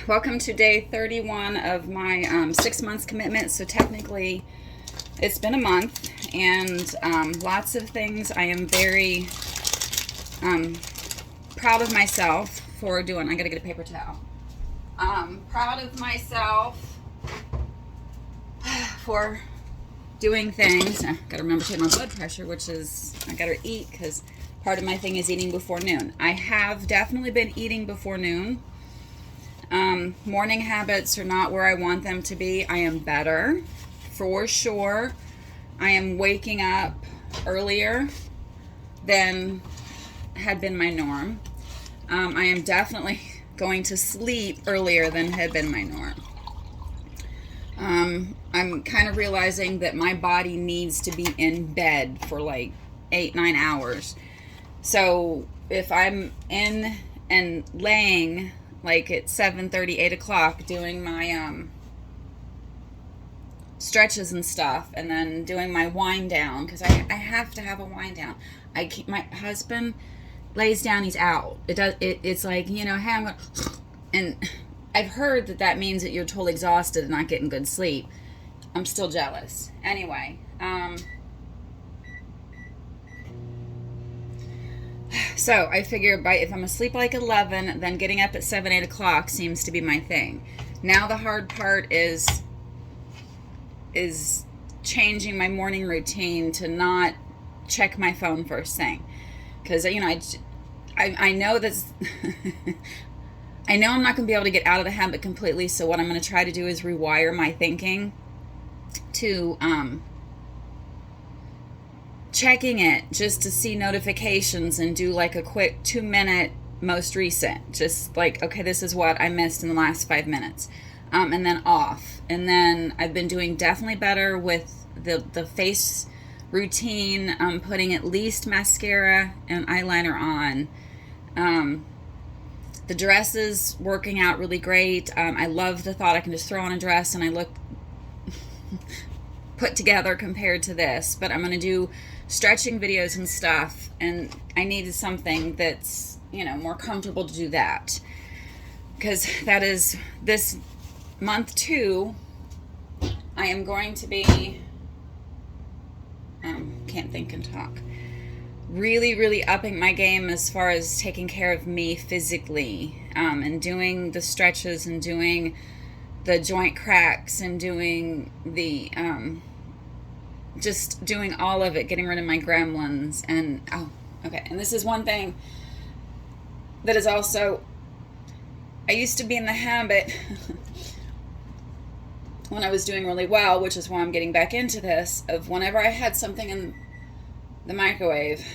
Welcome to day 31 of my 6 months commitment. So technically it's been a month, and lots of things I am very proud of myself for doing. I gotta get a paper towel. Proud of myself for doing things. I gotta remember to take my blood pressure, which is, I gotta eat because part of my thing is eating before noon. I have definitely been eating before noon. Morning habits are not where I want them to be. I am better, for sure. I am waking up earlier than had been my norm. I am definitely going to sleep earlier than had been my norm. I'm kind of realizing that my body needs to be in bed for like 8-9 hours. So if I'm in and laying like at 7:30, 8 o'clock doing my stretches and stuff, and then doing my wind down, because I have to have a wind down. My husband lays down, he's out. It's like, hey, I'm going and I've heard that means that you're totally exhausted and not getting good sleep. I'm still jealous. Anyway, so I figure if I'm asleep like 11, then getting up at 7, 8 o'clock seems to be my thing. Now the hard part is changing my morning routine to not check my phone first thing. Because, I know this... I know I'm not going to be able to get out of the habit completely, so what I'm going to try to do is rewire my thinking to checking it just to see notifications and do like a quick 2-minute most recent. Just like, okay, this is what I missed in the last 5 minutes. And then off. And then I've been doing definitely better with the face routine, putting at least mascara and eyeliner on. The dress is working out really great. I love the thought I can just throw on a dress and I look put together compared to this. But I'm going to do stretching videos and stuff, and I needed something that's, more comfortable to do that. Because that is this month 2, I am going to be, can't think and talk. Really, really upping my game as far as taking care of me physically, and doing the stretches and doing the joint cracks and doing the, just doing all of it, getting rid of my gremlins. And, and this is one thing that is also, I used to be in the habit when I was doing really well, which is why I'm getting back into this, of whenever I had something in the microwave,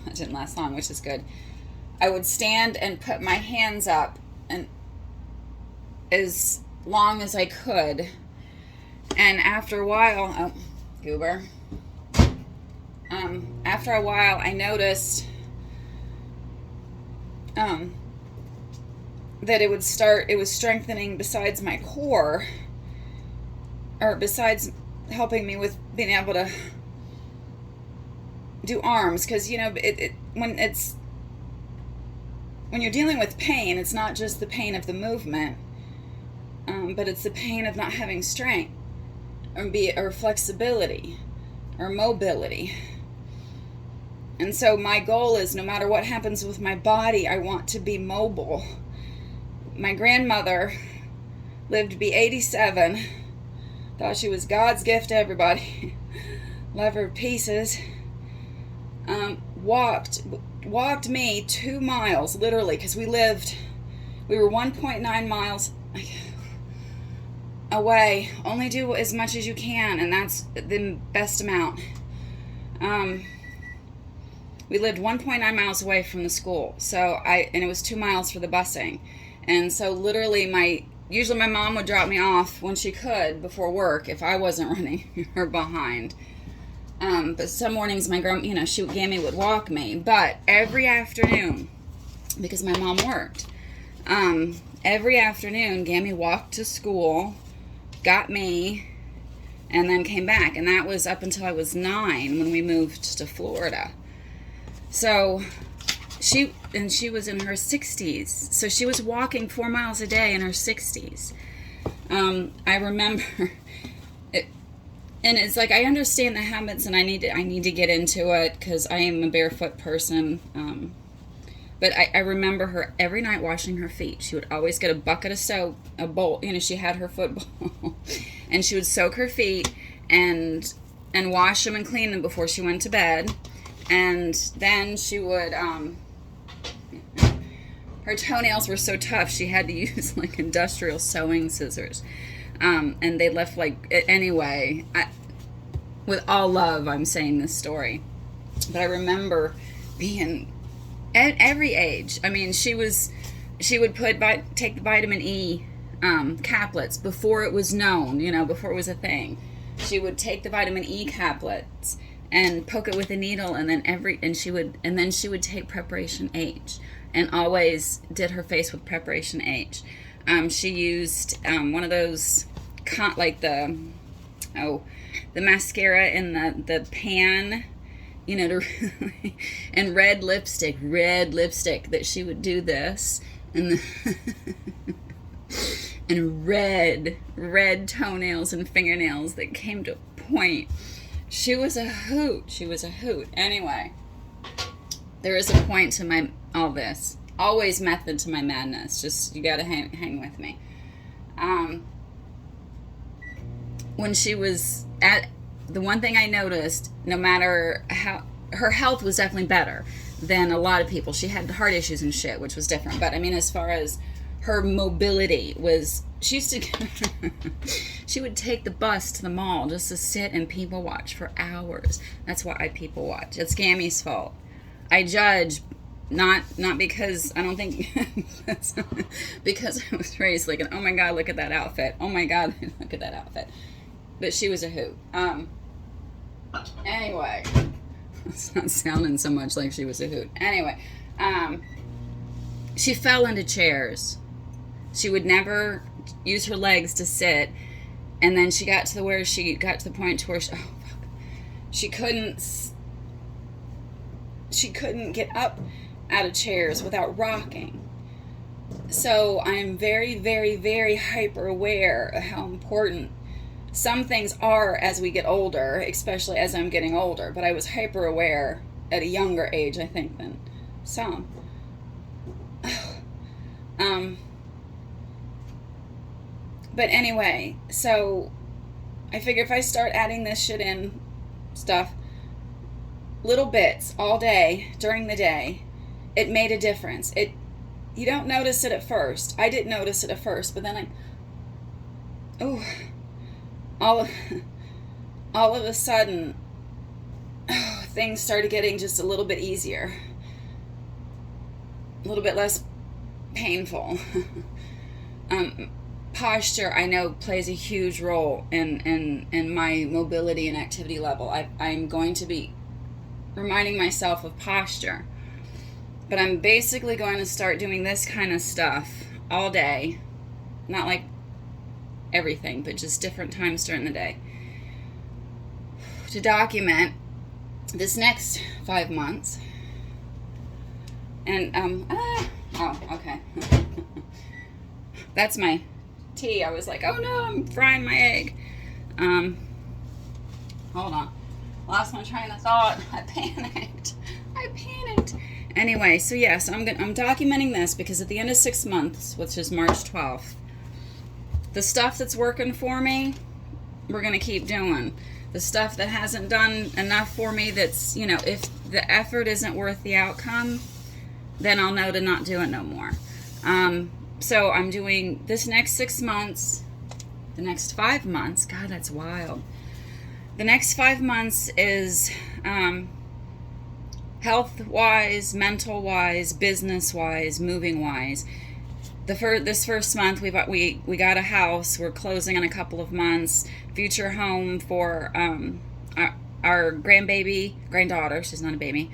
it didn't last long, which is good, I would stand and put my hands up and as long as I could, and after a while, goober, after a while I noticed that it was strengthening besides my core, or besides helping me with being able to do arms, because when you're dealing with pain, it's not just the pain of the movement, but it's the pain of not having strength or flexibility or mobility. And so my goal is, no matter what happens with my body, I want to be mobile. My grandmother lived to be 87, thought she was God's gift to everybody. Love her pieces. Walked me 2 miles, literally, because we were 1.9 miles away. Only do as much as you can, and that's the best amount. We lived 1.9 miles away from the school, and it was 2 miles for the busing. And so literally usually my mom would drop me off when she could before work if I wasn't running her behind. But some mornings my grandma, Gammy would walk me. But every afternoon, because my mom worked, every afternoon Gammy walked to school, got me, and then came back. And that was up until I was 9 when we moved to Florida. So she was in her 60s, so she was walking 4 miles a day in her 60s. I remember it, and it's like I understand the habits, and I need to get into it because I am a barefoot person. But I remember her every night washing her feet. She would always get a bucket of soap, a bowl. She had her foot bowl, and she would soak her feet and wash them and clean them before she went to bed. And then she would, her toenails were so tough she had to use like industrial sewing scissors. And they left anyway, with all love, I'm saying this story. But I remember being at every age. I mean, she would take the vitamin E caplets before it was known, before it was a thing. She would take the vitamin E caplets and poke it with a needle, and then she would take Preparation H, and always did her face with Preparation H. She used one of those the mascara in the pan, and red lipstick that she would do this, and and red toenails and fingernails that came to a point. She was a hoot. Anyway, there is a point to all this. Always method to my madness. Just, you gotta hang with me. When she was the one thing I noticed, no matter how, her health was definitely better than a lot of people. She had heart issues and shit, which was different. But I mean, as far as her mobility was, she would take the bus to the mall just to sit and people watch for hours. That's why I people watch. It's Gammy's fault. I judge, not because I don't think, because I was raised like, oh my God, look at that outfit. Oh my God, look at that outfit. But she was a hoot. Anyway, it's not sounding so much like she was a hoot. Anyway, she fell into chairs. She would never use her legs to sit, and then she got to the point where she couldn't get up out of chairs without rocking. So I'm very, very, very hyper aware of how important some things are as we get older, especially as I'm getting older. But I was hyper aware at a younger age, I think, than some. But anyway, so I figure if I start adding this shit in stuff, little bits all day during the day, it made a difference. You don't notice it at first. I didn't notice it at first, but then all of a sudden, things started getting just a little bit easier, a little bit less painful. Posture, I know, plays a huge role in my mobility and activity level. I'm going to be reminding myself of posture. But I'm basically going to start doing this kind of stuff all day. Not like everything, but just different times during the day. To document this next 5 months. And, okay. That's my tea. I was like, oh no, I'm frying my egg. Hold on. Lost my train of thought. I panicked. Anyway, so yes, I'm documenting this because at the end of 6 months, which is March 12th, the stuff that's working for me, we're going to keep doing. The stuff that hasn't done enough for me, that's, if the effort isn't worth the outcome, then I'll know to not do it no more. So I'm doing this next 6 months, the next 5 months. God, that's wild. The next 5 months is health-wise, mental-wise, business-wise, moving-wise. This first month, we got a house. We're closing in a couple of months. Future home for our granddaughter. She's not a baby.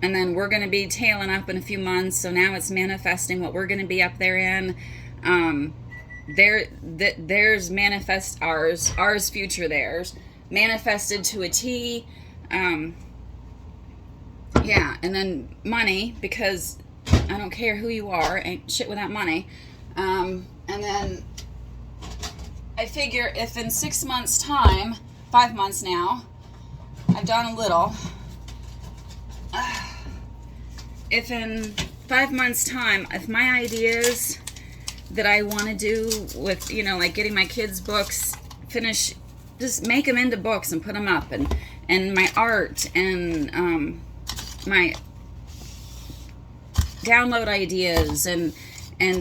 And then we're going to be tailing up in a few months. So now it's manifesting what we're going to be up there in. Theirs manifest ours future theirs. Manifested to a T. Yeah, and then money, because I don't care who you are, ain't shit without money. And then I figure if in 6 months' time, 5 months now, I've done a little. If in 5 months' time, if my ideas that I want to do with, like getting my kids' books finished, just make them into books and put them up, and my art and my download ideas and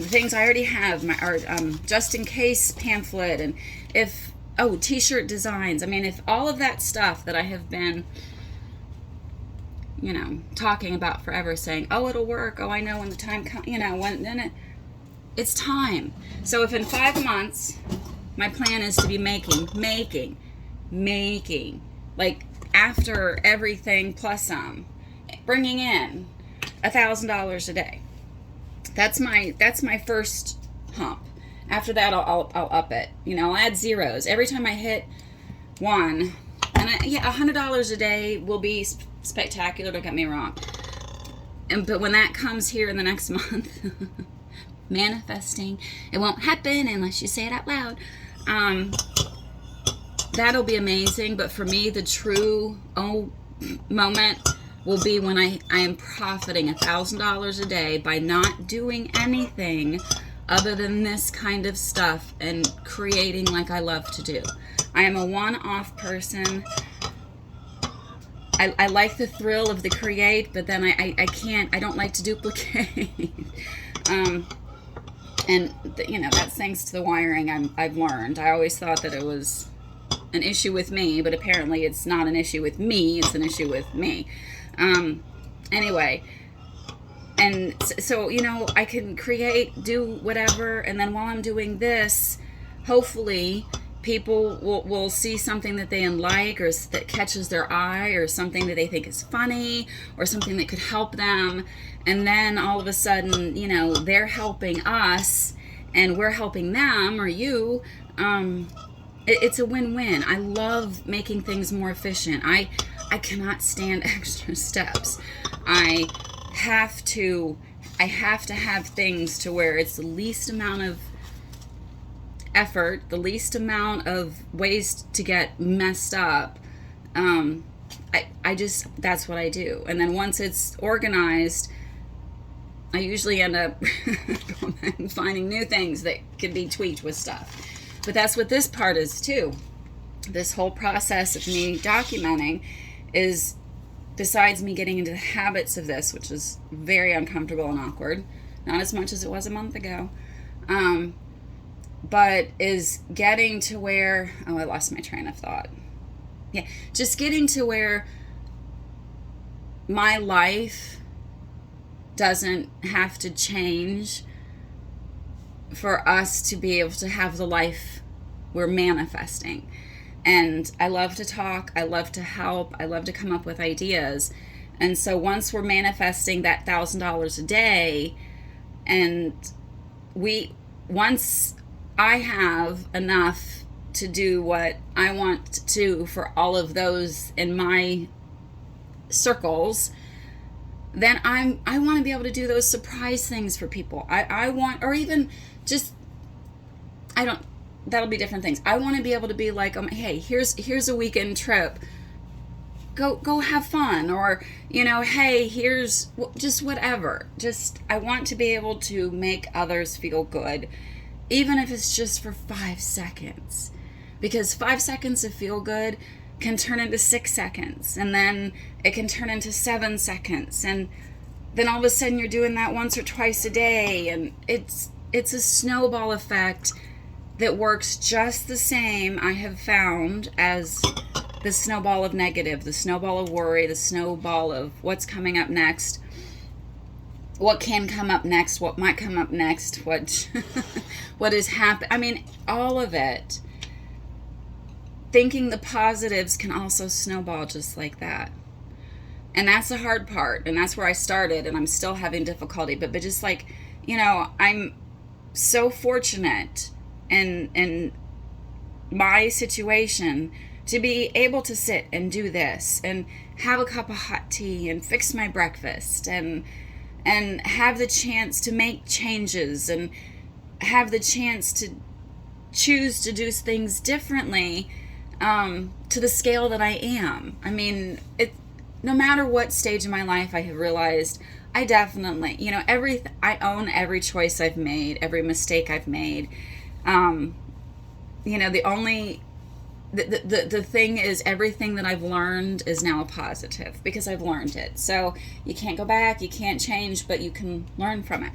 things I already have, my art, just in case pamphlet, and if t-shirt designs. I mean, if all of that stuff that I have been talking about forever, saying, it'll work, I know when the time comes, then it's time. So if in 5 months my plan is to be making like, after everything plus some, bringing in $1,000 a day. That's my first hump. After that, I'll up it. I'll add zeros every time I hit one. And $100 a day will be spectacular. Don't get me wrong. But when that comes here in the next month, manifesting, it won't happen unless you say it out loud. That'll be amazing. But for me, the true moment will be when I am profiting $1,000 a day by not doing anything other than this kind of stuff and creating like I love to do. I am a one-off person. I like the thrill of the create, but then I don't like to duplicate. That's thanks to the wiring I've learned. I always thought that it was an issue with me, but apparently it's not an issue with me, it's an issue with me. Anyway, and so, I can create, do whatever, and then while I'm doing this, hopefully people will see something that they like, or that catches their eye, or something that they think is funny, or something that could help them, and then all of a sudden, they're helping us, and we're helping them, or you. It's a win-win. I love making things more efficient. I cannot stand extra steps. I have to have things to where it's the least amount of effort, the least amount of ways to get messed up. That's what I do. And then once it's organized, I usually end up going back and finding new things that could be tweaked with stuff. But that's what this part is too. This whole process of me documenting is, besides me getting into the habits of this, which is very uncomfortable and awkward, not as much as it was a month ago, but is getting to where, I lost my train of thought. Yeah, just getting to where my life doesn't have to change for us to be able to have the life we're manifesting. And I love to talk, I love to help, I love to come up with ideas. And so once we're manifesting that $1,000 a day, and once I have enough to do what I want to do for all of those in my circles, then I want to be able to do those surprise things for people. I want, or even just, that'll be different things. I want to be able to be like, hey, here's a weekend trip. Go have fun. Or, hey, here's just whatever. Just, I want to be able to make others feel good, even if it's just for 5 seconds. Because 5 seconds of feel good can turn into 6 seconds. And then it can turn into 7 seconds. And then all of a sudden you're doing that once or twice a day. And it's a snowball effect that works just the same, I have found, as the snowball of negative, the snowball of worry, the snowball of what's coming up next, what can come up next, what might come up next, what is happening. I mean, all of it. Thinking the positives can also snowball just like that. And that's the hard part, and that's where I started, and I'm still having difficulty. But just like, I'm so fortunate in my situation to be able to sit and do this and have a cup of hot tea and fix my breakfast and have the chance to make changes and have the chance to choose to do things differently, to the scale that I am. I mean, no matter what stage of my life, I have realized I definitely, I own every choice I've made, every mistake I've made. The thing is, everything that I've learned is now a positive because I've learned it. So you can't go back, you can't change, but you can learn from it.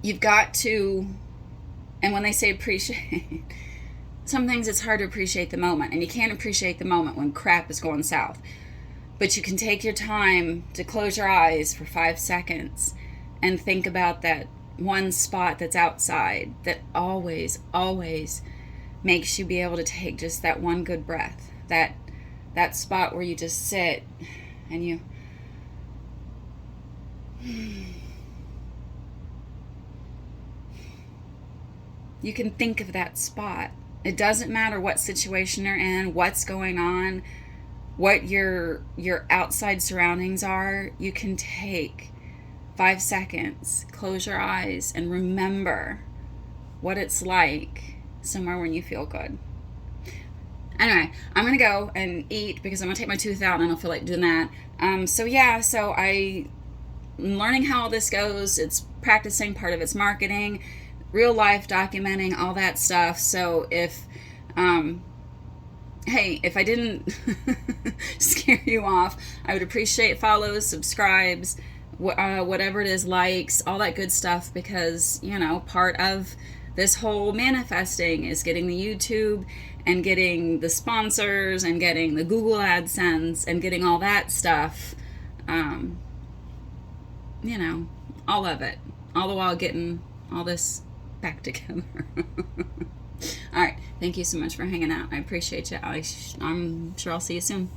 You've got to, and when they say appreciate, some things it's hard to appreciate the moment, and you can't appreciate the moment when crap is going south. But you can take your time to close your eyes for 5 seconds and think about that one spot that's outside that always, always makes you be able to take just that one good breath. That spot where you just sit and you can think of that spot. It doesn't matter what situation you're in, what's going on, what your outside surroundings are. You can take 5 seconds, close your eyes, and remember what it's like somewhere when you feel good. Anyway, I'm going to go and eat because I'm going to take my tooth out and I don't feel like doing that. So I'm learning how all this goes. It's practicing, part of it's marketing, real life documenting, all that stuff. So if I didn't scare you off, I would appreciate follows, subscribes, whatever it is, likes, all that good stuff, because, part of this whole manifesting is getting the YouTube and getting the sponsors and getting the Google AdSense and getting all that stuff, all of it, all the while getting all this back together. All right. Thank you so much for hanging out. I appreciate you. I'm sure I'll see you soon.